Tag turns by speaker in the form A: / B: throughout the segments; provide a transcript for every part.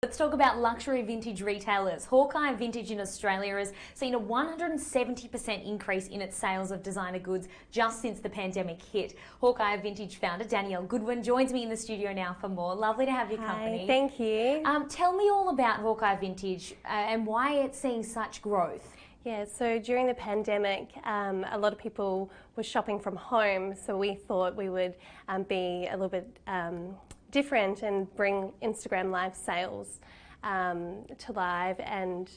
A: Let's talk about luxury vintage retailers. Hawkeye Vintage in Australia has seen a 170% increase in its sales of designer goods just since the pandemic hit. Hawkeye Vintage founder Danielle Goodwin joins me in the studio now for more. Lovely to have your company.
B: Thank you.
A: Tell me all about Hawkeye Vintage and why it's seeing such growth.
B: Yeah, so during the pandemic, a lot of people were shopping from home, so we thought we would be a little bit different and bring Instagram live sales to live, and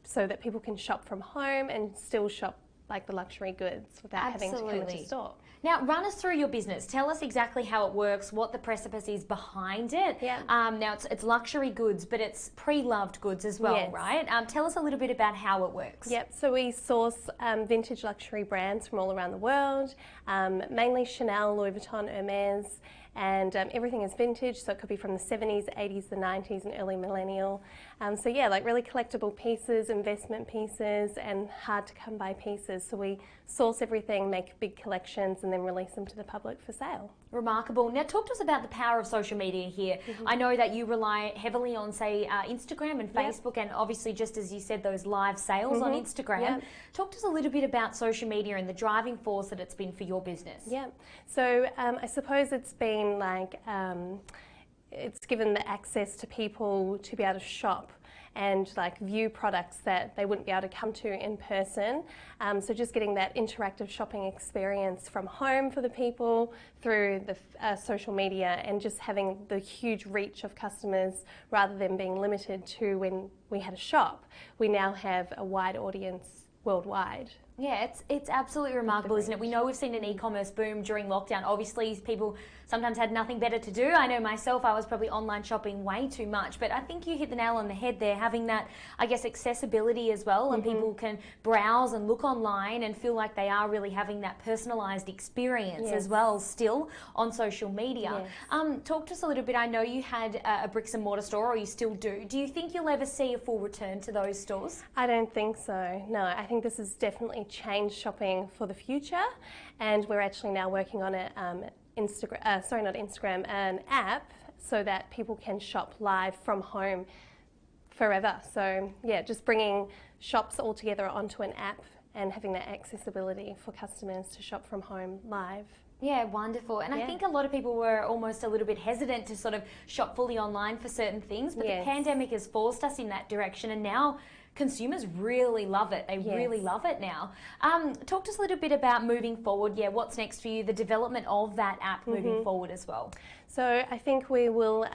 B: so that people can shop from home and still shop like the luxury goods without having to come into store.
A: Now, run us through your business. Tell us exactly how it works, what the precipice is behind it.
B: Yeah.
A: Now, it's luxury goods, but it's pre-loved goods as well,
B: Yes.
A: right? Tell us a little bit about how it works.
B: Yep, so we source vintage luxury brands from all around the world, mainly Chanel, Louis Vuitton, Hermes, and everything is vintage, so it could be from the 70s, 80s, the 90s, and early millennial. So yeah, like really collectible pieces, investment pieces, and hard to come by pieces. So we source everything, make big collections, and then release them to the public for sale.
A: Remarkable. Now, talk to us about the power of social media here. I know that you rely heavily on, say, Instagram and Facebook, and obviously, just as you said, those live sales on Instagram.
B: Yep.
A: Talk to us a little bit about social media and the driving force that it's been for your business.
B: Yeah, so I suppose it's been like, it's given the access to people to be able to shop and like view products that they wouldn't be able to come to in person. So just getting that interactive shopping experience from home for the people through the social media, and just having the huge reach of customers rather than being limited to when we had a shop. We now have a wide audience worldwide.
A: Yeah, it's absolutely remarkable, isn't it? We know we've seen an e-commerce boom during lockdown. Obviously, people sometimes had nothing better to do. I know myself, I was probably online shopping way too much, but I think you hit the nail on the head there, having that, I guess, accessibility as well, and people can browse and look online and feel like they are really having that personalised experience as well, still on social media. Talk to us a little bit. I know you had a bricks and mortar store, or you still do. Do you think you'll ever see a full return to those stores?
B: I don't think so, no. I think this is definitely change shopping for the future, and we're actually now working on an app so that people can shop live from home forever. So yeah, just bringing shops all together onto an app and having that accessibility for customers to shop from home live.
A: Yeah, wonderful. And I think a lot of people were almost a little bit hesitant to sort of shop fully online for certain things, but the pandemic has forced us in that direction, and now consumers really love it. They really love it now. Talk to us a little bit about moving forward. Yeah, what's next for you, the development of that app moving forward as well?
B: So I think we will,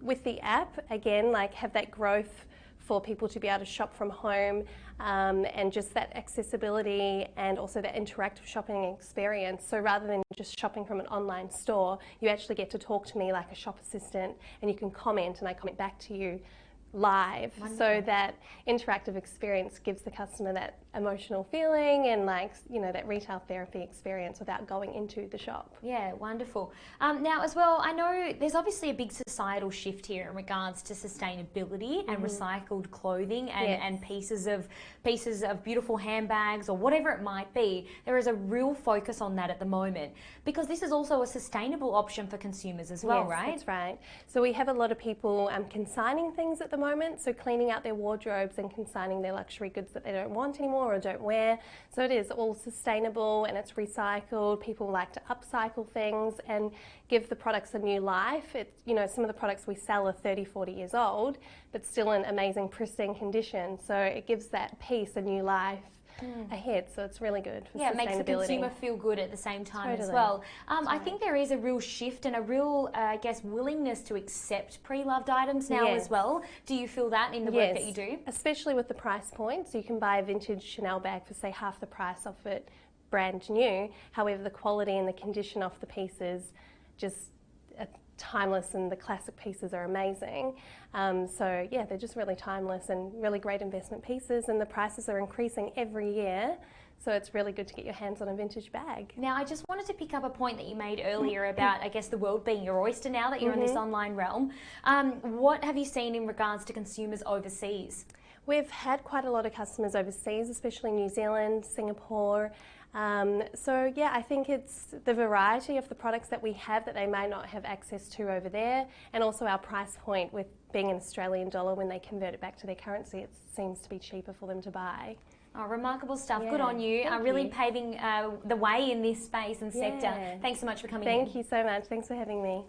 B: with the app, again, like have that growth for people to be able to shop from home, and just that accessibility and also that interactive shopping experience. So rather than just shopping from an online store, you actually get to talk to me like a shop assistant, and you can comment and I comment back to you live. So that interactive experience gives the customer that emotional feeling and, like, you know, that retail therapy experience without going into the shop.
A: Yeah, wonderful. Now as well, I know there's obviously a big societal shift here in regards to sustainability and recycled clothing and pieces of beautiful handbags or whatever it might be. There is a real focus on that at the moment, because this is also a sustainable option for consumers as well, right?
B: That's right. So we have a lot of people consigning things at the moment, so cleaning out their wardrobes and consigning their luxury goods that they don't want anymore or don't wear. So it is all sustainable and it's recycled. People like to upcycle things and give the products a new life. It's, you know, some of the products we sell are 30, 40 years old, but still in amazing, pristine condition. So it gives that piece a new life ahead, so it's really good for sustainability.
A: Yeah, it makes the consumer feel good at the same time as well. I think there is a real shift and a real, I guess, willingness to accept pre-loved items now as well. Do you feel that in the work that you do? Especially
B: with the price points. You can buy a vintage Chanel bag for, say, half the price of it brand new. However, the quality and the condition of the pieces just timeless, and the classic pieces are amazing. So yeah, they're just really timeless and really great investment pieces, and the prices are increasing every year. So it's really good to get your hands on a vintage bag.
A: Now, I just wanted to pick up a point that you made earlier about, I guess, the world being your oyster now that you're in this online realm. What have you seen in regards to consumers overseas?
B: We've had quite a lot of customers overseas, especially New Zealand, Singapore. So yeah, I think it's the variety of the products that we have that they may not have access to over there, and also our price point with being an Australian dollar, when they convert it back to their currency, it seems to be cheaper for them to buy.
A: Oh, remarkable stuff.
B: Yeah,
A: Good on you.
B: thank
A: Really
B: you.
A: paving the way in this space and sector.
B: Yeah.
A: Thanks so much for coming in.
B: Thank you so much. Thanks for having me.